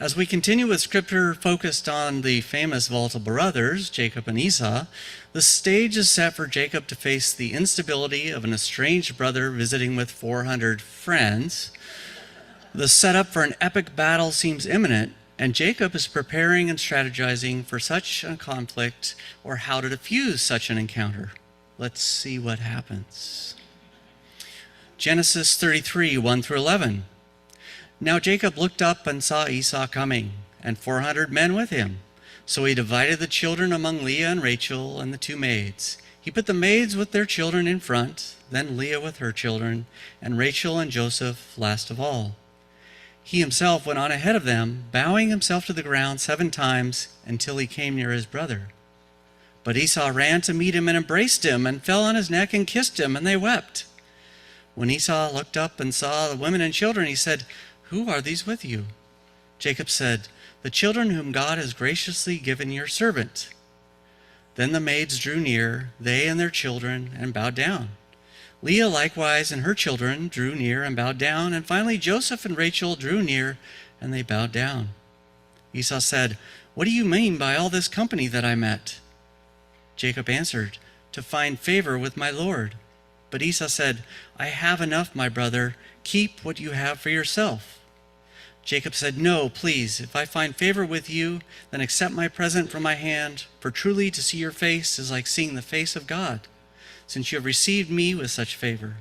As we continue with scripture focused on the famous volatile brothers, Jacob and Esau, the stage is set for Jacob to face the instability of an estranged brother visiting with 400 friends. The setup for an epic battle seems imminent, and Jacob is preparing and strategizing for such a conflict or how to defuse such an encounter. Let's see what happens. Genesis 33, 1 through 11. Now Jacob looked up and saw Esau coming, and 400 men with him. So he divided the children among Leah and Rachel and the two maids. He put the maids with their children in front, then Leah with her children, and Rachel and Joseph last of all. He himself went on ahead of them, bowing himself to the ground 7 times until he came near his brother. But Esau ran to meet him and embraced him and fell on his neck and kissed him, and they wept. When Esau looked up and saw the women and children, he said, "Who are these with you?" Jacob said, "The children whom God has graciously given your servant." Then the maids drew near, they and their children, and bowed down. Leah likewise and her children drew near and bowed down, and finally Joseph and Rachel drew near, and they bowed down. Esau said, "What do you mean by all this company that I met?" Jacob answered, "To find favor with my Lord." But Esau said, "I have enough, my brother. Keep what you have for yourself." Jacob said, "No, please, if I find favor with you, then accept my present from my hand, for truly to see your face is like seeing the face of God, since you have received me with such favor.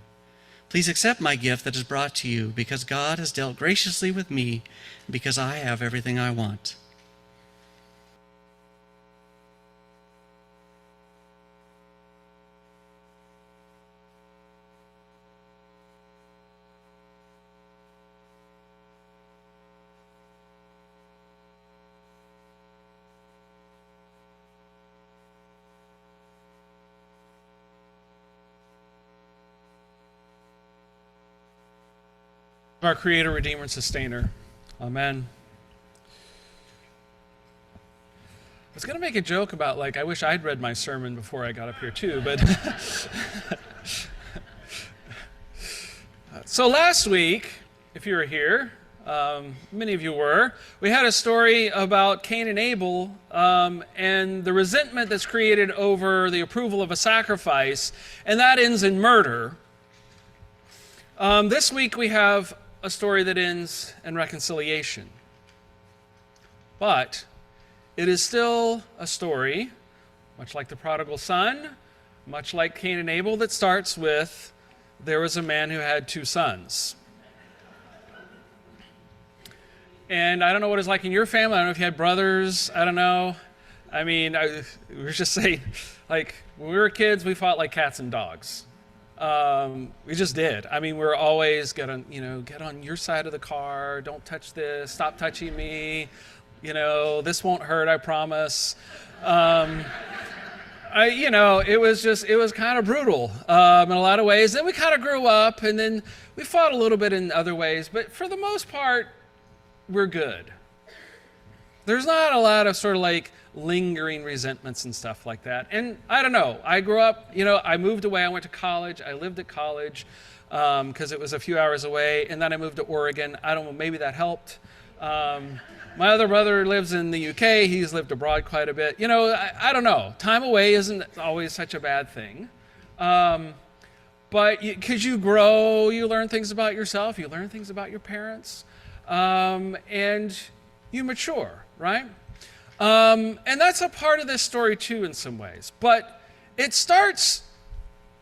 Please accept my gift that is brought to you, because God has dealt graciously with me, and because I have everything I want." Our Creator, Redeemer, and Sustainer. Amen. I was going to make a joke about, I wish I'd read my sermon before I got up here too, but... So last week, if you were here, many of you were, we had a story about Cain and Abel and the resentment that's created over the approval of a sacrifice, and that ends in murder. This week we have a story that ends in reconciliation. But it is still a story, much like the prodigal son, much like Cain and Abel, that starts with, there was a man who had 2 sons. And I don't know what it's like in your family. I don't know if you had brothers. I don't know. I mean, we were just saying, when we were kids, we fought like cats and dogs. We just did. I mean, we're always get on your side of the car. Don't touch this. Stop touching me. This won't hurt. I promise. It was kind of brutal in a lot of ways. Then we kind of grew up, and then we fought a little bit in other ways. But for the most part, we're good. There's not a lot of sort of lingering resentments and stuff like that. And I don't know, I grew up, I moved away, I went to college, I lived at college because it was a few hours away, and then I moved to Oregon. I don't know, maybe that helped. My other brother lives in the UK, he's lived abroad quite a bit. I don't know, time away isn't always such a bad thing. But because you grow, you learn things about yourself, you learn things about your parents, and you mature, right? And that's a part of this story too in some ways. But it starts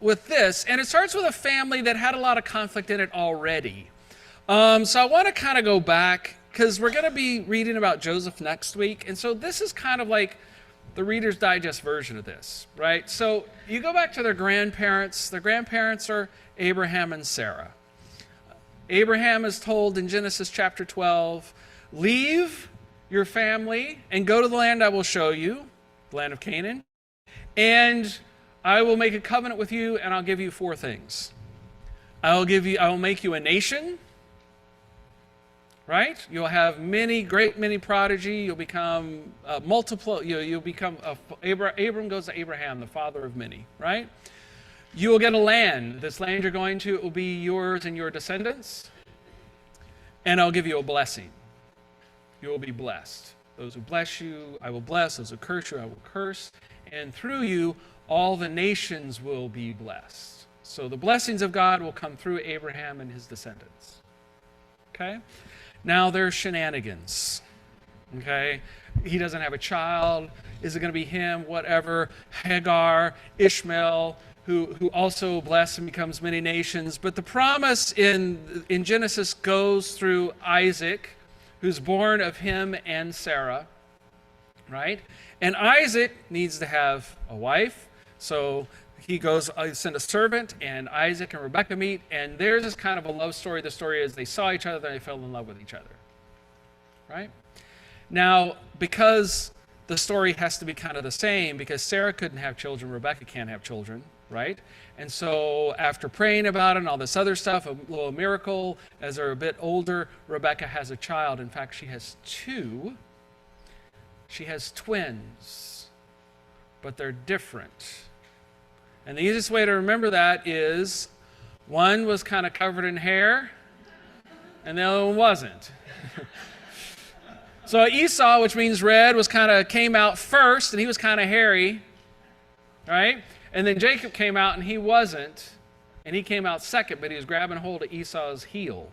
with this, and it starts with a family that had a lot of conflict in it already. So I want to kind of go back, because we're going to be reading about Joseph next week. And so this is kind of like the Reader's Digest version of this, right? So you go back to their grandparents. Their grandparents are Abraham and Sarah. Abraham is told in Genesis chapter 12, leave your family and go to the land I will show you, the land of Canaan, and I will make a covenant with you, and I'll give you 4 things. I will make you a nation, right? You'll have great many prodigy. You'll become multiple. You'll become Abram goes to Abraham, the father of many, right? You will get a land. This land you're going to, it will be yours and your descendants, and I'll give you a blessing. you will be blessed. Those who bless you, I will bless. Those who curse you, I will curse. And through you, all the nations will be blessed. So the blessings of God will come through Abraham and his descendants. Okay? Now there's shenanigans. Okay? He doesn't have a child. Is it going to be him? Whatever. Hagar, Ishmael, who also bless and becomes many nations. But the promise in Genesis goes through Isaac, who's born of him and Sarah, right? And Isaac needs to have a wife. So he goes, send a servant, and Isaac and Rebekah meet, and there's this kind of a love story. The story is they saw each other, and they fell in love with each other, right? Now, because the story has to be kind of the same, because Sarah couldn't have children, Rebekah can't have children, right? And so after praying about it and all this other stuff, a little miracle, as they're a bit older, Rebekah has a child. In fact, she has two. She has twins, but they're different. And the easiest way to remember that is one was kind of covered in hair, and the other one wasn't. So Esau, which means red, came out first, and he was kind of hairy, right? And then Jacob came out, and he wasn't, and he came out second, but he was grabbing hold of Esau's heel,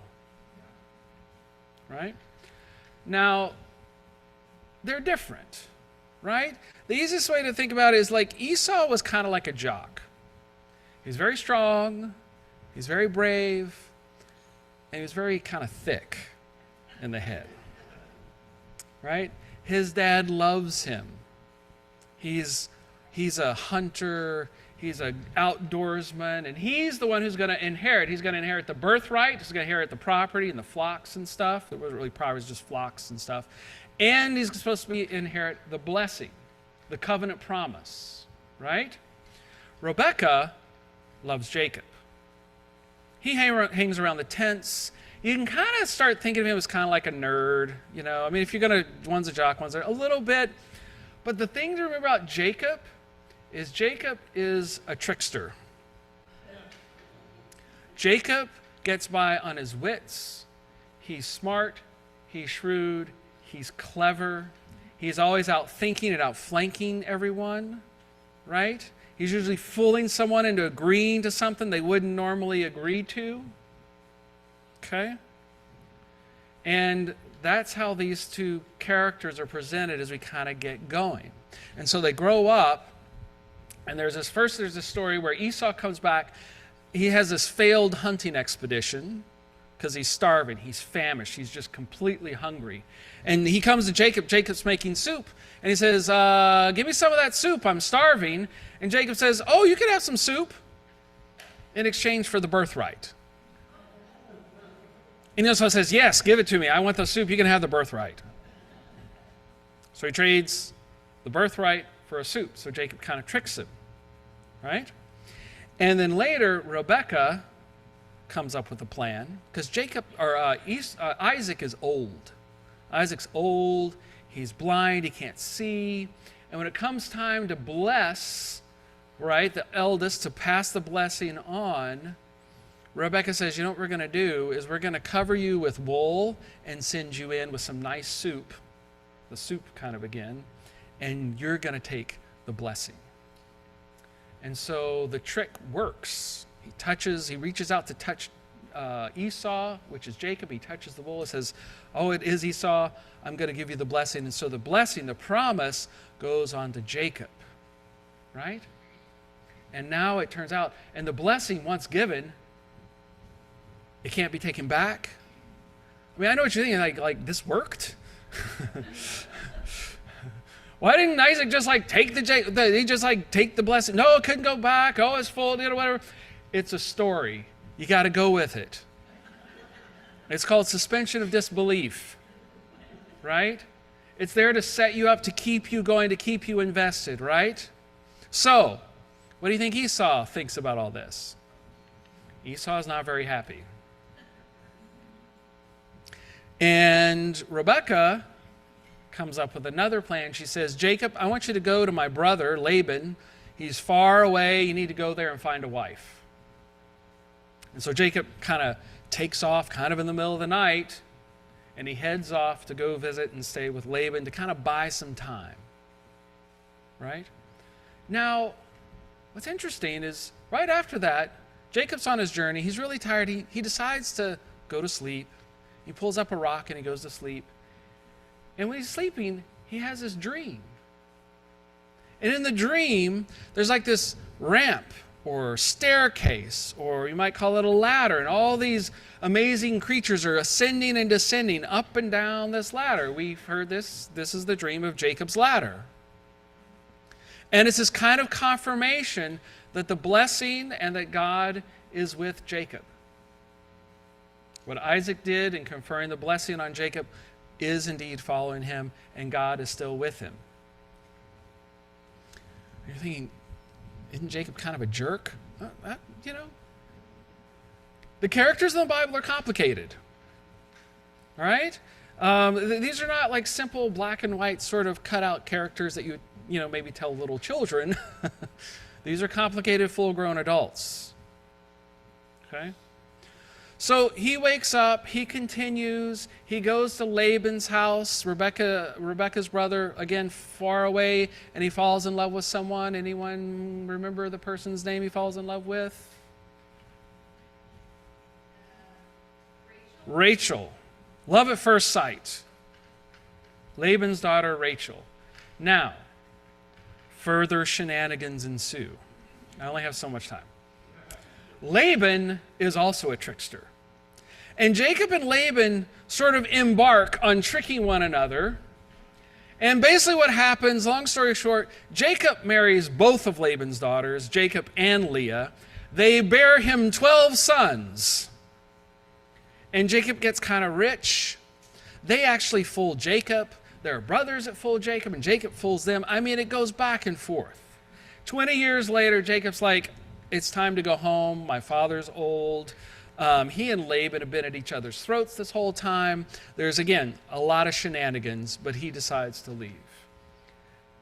right? Now, they're different, right? The easiest way to think about it is like Esau was kind of like a jock. He's very strong, he's very brave, and he's very kind of thick in the head, right? His dad loves him. He's a hunter, he's an outdoorsman, and he's the one who's going to inherit. He's going to inherit the birthright, he's going to inherit the property and the flocks and stuff. It wasn't really property, it was just flocks and stuff. And he's supposed to inherit the blessing, the covenant promise, right? Rebekah loves Jacob. He hangs around the tents. You can kind of start thinking of him as kind of like a nerd, you know. I mean, if you're going to, one's a jock, one's a little bit. But the thing to remember about Jacob is a trickster. Jacob gets by on his wits. He's smart, he's shrewd, he's clever. He's always out thinking and outflanking everyone, right? He's usually fooling someone into agreeing to something they wouldn't normally agree to. Okay? And that's how these two characters are presented as we kind of get going. And so they grow up, and there's this story where Esau comes back. He has this failed hunting expedition because he's starving, he's famished, he's just completely hungry. And he comes to Jacob, Jacob's making soup, and he says, give me some of that soup, I'm starving. And Jacob says, oh, you can have some soup in exchange for the birthright. And Esau says, yes, give it to me, I want the soup, you can have the birthright. So he trades the birthright for a soup. So Jacob kind of tricks him, right? And then later, Rebekah comes up with a plan because Isaac is old. Isaac's old. He's blind. He can't see. And when it comes time to bless, right, the eldest to pass the blessing on, Rebekah says, you know what we're going to do is we're going to cover you with wool and send you in with some nice soup, the soup kind of again, and you're going to take the blessing. And so the trick works. He reaches out to touch Esau, which is Jacob. He touches the wool and says, oh, it is Esau. I'm going to give you the blessing. And so the blessing, the promise, goes on to Jacob, right? And now it turns out, and the blessing once given, it can't be taken back. I mean, I know what you're thinking, like this worked? Why didn't Isaac just take take the blessing? No, it couldn't go back. Oh, it's full, whatever. It's a story. You got to go with it. It's called suspension of disbelief, right? It's there to set you up, to keep you going, to keep you invested, right? So, what do you think Esau thinks about all this? Esau is not very happy. And Rebekah comes up with another plan. She says, Jacob, I want you to go to my brother, Laban. He's far away. You need to go there and find a wife. And so Jacob kind of takes off kind of in the middle of the night, and he heads off to go visit and stay with Laban to kind of buy some time. Right? Now, what's interesting is right after that, Jacob's on his journey. He's really tired. He decides to go to sleep. He pulls up a rock and he goes to sleep. And when he's sleeping, he has this dream. And in the dream, there's like this ramp or staircase, or you might call it a ladder, and all these amazing creatures are ascending and descending up and down this ladder. We've heard this. This is the dream of Jacob's ladder. And it's this kind of confirmation that the blessing and that God is with Jacob. What Isaac did in conferring the blessing on Jacob is indeed following him, and God is still with him. You're thinking, isn't Jacob kind of a jerk? The characters in the Bible are complicated. All right? These are not like simple black and white sort of cutout characters that you maybe tell little children. These are complicated, full-grown adults. Okay? So he wakes up, he continues, he goes to Laban's house, Rebekah's brother, again, far away, and he falls in love with someone. Anyone remember the person's name he falls in love with? Rachel. Love at first sight. Laban's daughter, Rachel. Now, further shenanigans ensue. I only have so much time. Laban is also a trickster. And Jacob and Laban sort of embark on tricking one another. And basically what happens, long story short, Jacob marries both of Laban's daughters, Jacob and Leah. They bear him 12 sons. And Jacob gets kind of rich. They actually fool Jacob. There are brothers that fool Jacob, and Jacob fools them. I mean, it goes back and forth. 20 years later, Jacob's like, it's time to go home. My father's old. He and Laban have been at each other's throats this whole time. There's, again, a lot of shenanigans, but he decides to leave.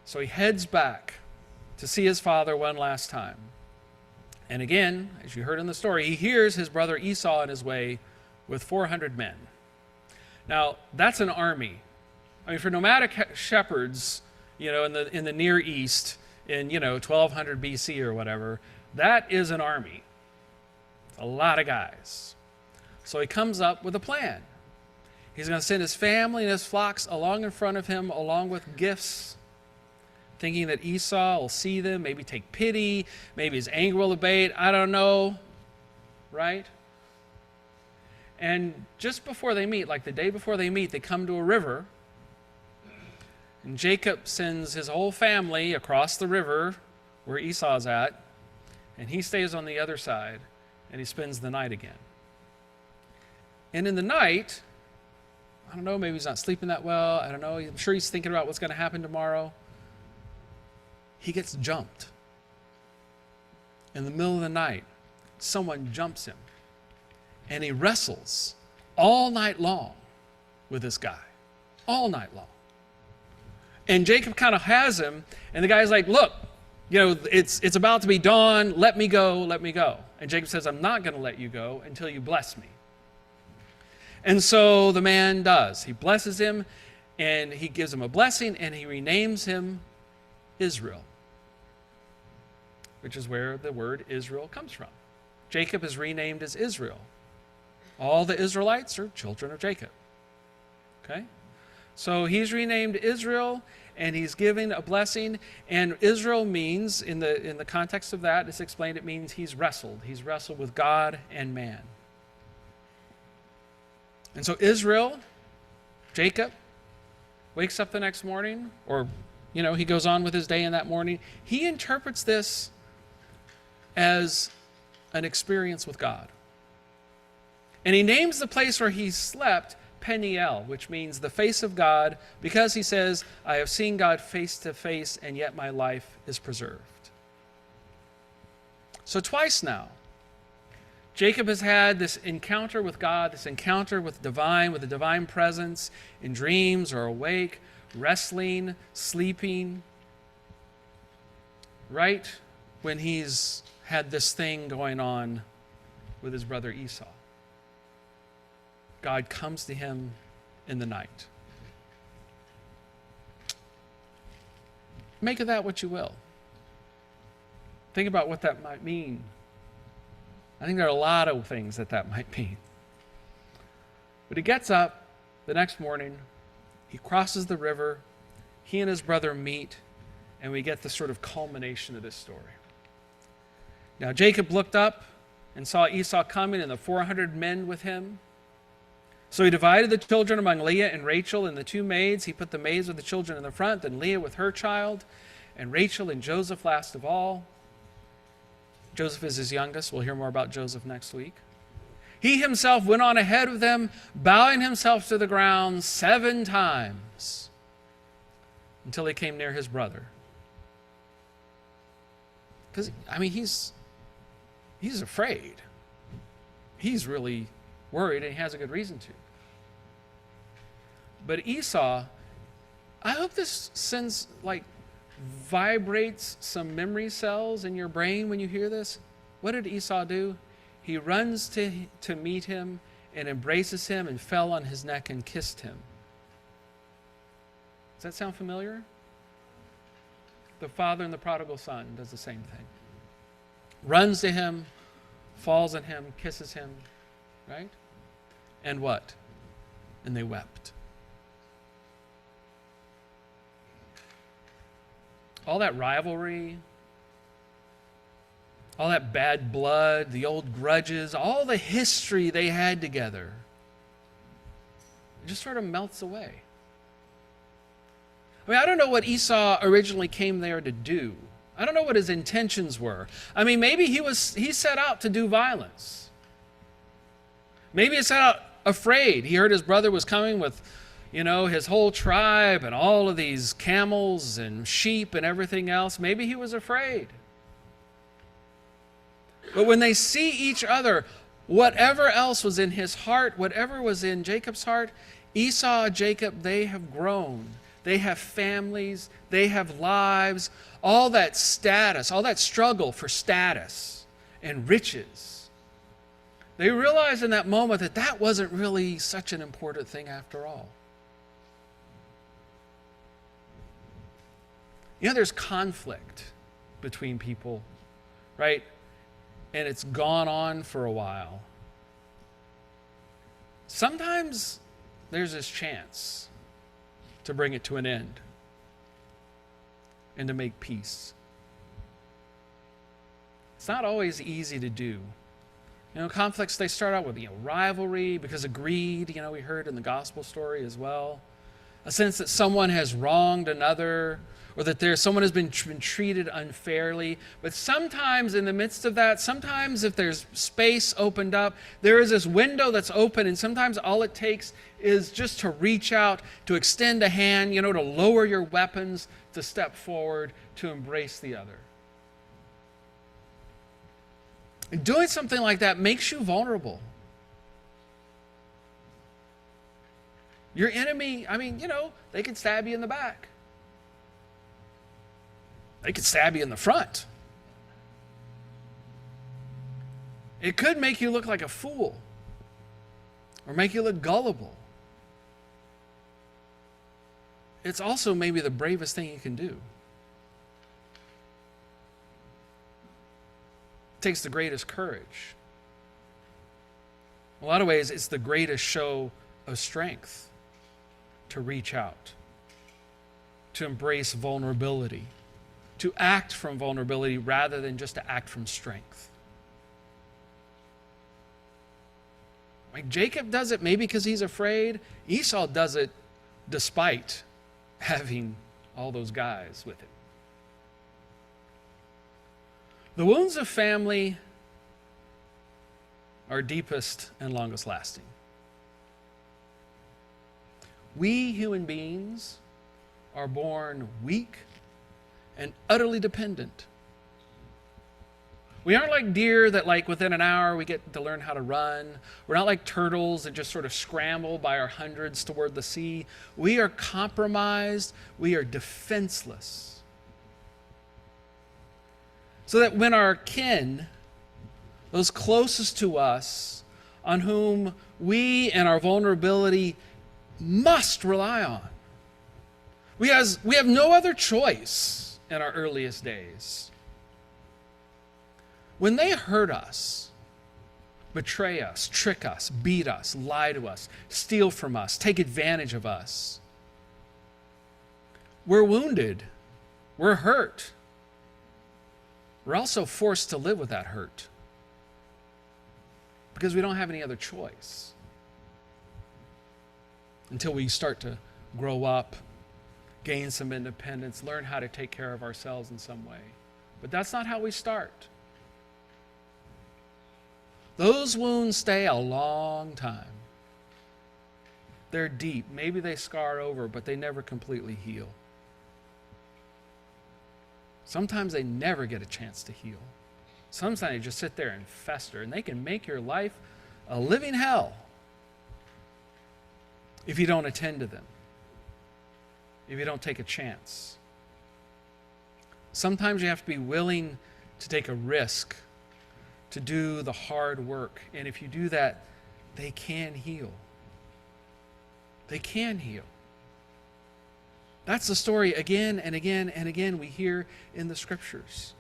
So he heads back to see his father one last time. And again, as you heard in the story, he hears his brother Esau on his way with 400 men. Now, that's an army. I mean, for nomadic shepherds, in the Near East, in 1200 BC or whatever, that is an army. A lot of guys. So he comes up with a plan. He's going to send his family and his flocks along in front of him, along with gifts, thinking that Esau will see them, maybe take pity, maybe his anger will abate. I don't know. Right? And just before they meet, like the day before they meet, they come to a river. And Jacob sends his whole family across the river where Esau's at, and he stays on the other side, and he spends the night again. And in the night, I don't know, maybe he's not sleeping that well. I don't know. I'm sure he's thinking about what's going to happen tomorrow. He gets jumped. In the middle of the night, someone jumps him, and he wrestles all night long with this guy. All night long. And Jacob kind of has him, and the guy's like, look, it's about to be dawn. Let me go, let me go. And Jacob says, I'm not going to let you go until you bless me. And so the man does. He blesses him, and he gives him a blessing, and he renames him Israel, which is where the word Israel comes from. Jacob is renamed as Israel. All the Israelites are children of Jacob. Okay? So he's renamed Israel, and he's given a blessing. And Israel means, in the context of that, it's explained, it means he's wrestled. He's wrestled with God and man. And so Israel, Jacob, wakes up the next morning, or, he goes on with his day in that morning. He interprets this as an experience with God. And he names the place where he slept Peniel, which means the face of God, because he says, I have seen God face to face, and yet my life is preserved. So twice now, Jacob has had this encounter with God, this encounter with the divine presence, in dreams or awake, wrestling, sleeping, right when he's had this thing going on with his brother Esau. God comes to him in the night. Make of that what you will. Think about what that might mean. I think there are a lot of things that might mean. But he gets up the next morning, he crosses the river, he and his brother meet, and we get the sort of culmination of this story. Now Jacob looked up and saw Esau coming and the 400 men with him. So he divided the children among Leah and Rachel and the two maids. He put the maids with the children in the front, then Leah with her child, and Rachel and Joseph last of all. Joseph is his youngest. We'll hear more about Joseph next week. He himself went on ahead of them, bowing himself to the ground 7 times until he came near his brother. Because, he's afraid. He's really worried, and he has a good reason to. But Esau, I hope this vibrates some memory cells in your brain when you hear this. What did Esau do? He runs to meet him and embraces him and fell on his neck and kissed him. Does that sound familiar? The father and the prodigal son does the same thing. Runs to him, falls on him, kisses him, right? And what? And they wept. All that rivalry, all that bad blood, the old grudges, all the history they had together, it just sort of melts away. I don't know what Esau originally came there to do. I don't know what his intentions were. Maybe he set out to do violence. Maybe he set out afraid. He heard his brother was coming with, his whole tribe and all of these camels and sheep and everything else. Maybe he was afraid. But when they see each other, whatever else was in his heart, whatever was in Jacob's heart, Esau, Jacob, they have grown. They have families. They have lives. All that status, all that struggle for status and riches. They realized in that moment that wasn't really such an important thing after all. There's conflict between people, right? And it's gone on for a while. Sometimes there's this chance to bring it to an end and to make peace. It's not always easy to do. Conflicts, they start out with rivalry because of greed, we heard in the gospel story as well. A sense that someone has wronged another, or that someone has been treated unfairly. But sometimes in the midst of that, sometimes if there's space opened up, there is this window that's open, and sometimes all it takes is just to reach out, to extend a hand, to lower your weapons, to step forward, to embrace the other. And doing something like that makes you vulnerable. Your enemy, they could stab you in the back. They could stab you in the front. It could make you look like a fool or make you look gullible. It's also maybe the bravest thing you can do. It takes the greatest courage. In a lot of ways, it's the greatest show of strength to reach out, to embrace vulnerability, to act from vulnerability rather than just to act from strength. Jacob does it maybe because he's afraid. Esau does it despite having all those guys with him. The wounds of family are deepest and longest lasting. We human beings are born weak and utterly dependent. We aren't like deer that within an hour we get to learn how to run. We're not like turtles that just sort of scramble by our hundreds toward the sea. We are compromised. We are defenseless. So that when our kin, those closest to us, on whom we and our vulnerability must rely on. We have no other choice in our earliest days. When they hurt us, betray us, trick us, beat us, lie to us, steal from us, take advantage of us, we're wounded, we're hurt. We're also forced to live with that hurt because we don't have any other choice until we start to grow up, gain some independence, learn how to take care of ourselves in some way. But that's not how we start. Those wounds stay a long time. They're deep. Maybe they scar over, but they never completely heal. Sometimes they never get a chance to heal. Sometimes they just sit there and fester, and they can make your life a living hell if you don't attend to them, if you don't take a chance. Sometimes you have to be willing to take a risk, to do the hard work. And if you do that, they can heal. They can heal. That's the story again and again and again we hear in the scriptures.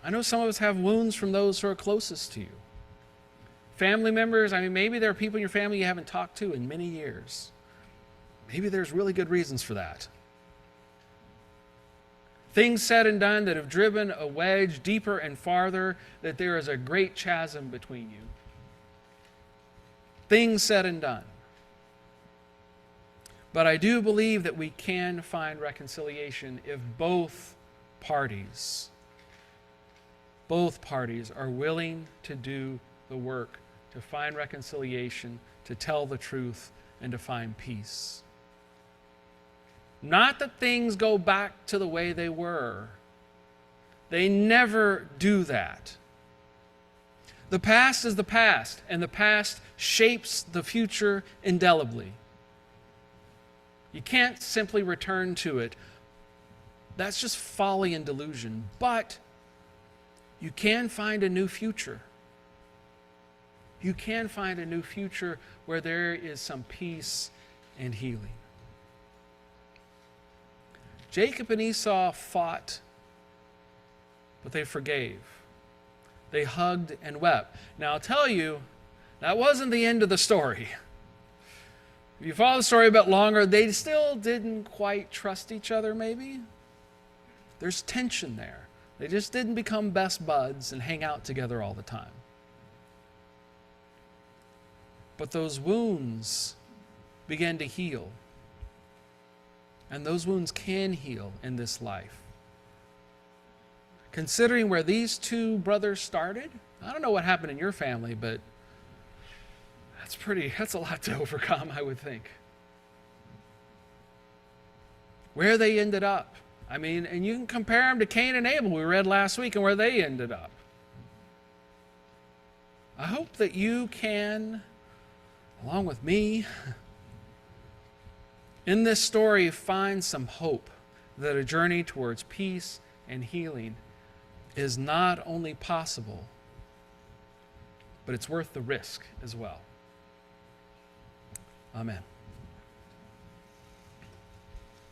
I know some of us have wounds from those who are closest to you. Family members, maybe there are people in your family you haven't talked to in many years. Maybe there's really good reasons for that. Things said and done that have driven a wedge deeper and farther, that there is a great chasm between you. Things said and done. But I do believe that we can find reconciliation if both parties are willing to do the work, to find reconciliation, to tell the truth, and to find peace. Not that things go back to the way they were. They never do that. The past is the past, and the past shapes the future indelibly. You can't simply return to it. That's just folly and delusion. But you can find a new future. You can find a new future where there is some peace and healing. Jacob and Esau fought, but they forgave. They hugged and wept. Now I'll tell you, that wasn't the end of the story. If you follow the story a bit longer, they still didn't quite trust each other, maybe. There's tension there. They just didn't become best buds and hang out together all the time. But those wounds began to heal. And those wounds can heal in this life. Considering where these two brothers started, I don't know what happened in your family, but that's a lot to overcome, I would think. Where they ended up. And you can compare them to Cain and Abel, we read last week, and where they ended up. I hope that you can, along with me, in this story, find some hope that a journey towards peace and healing is not only possible, but it's worth the risk as well. Amen.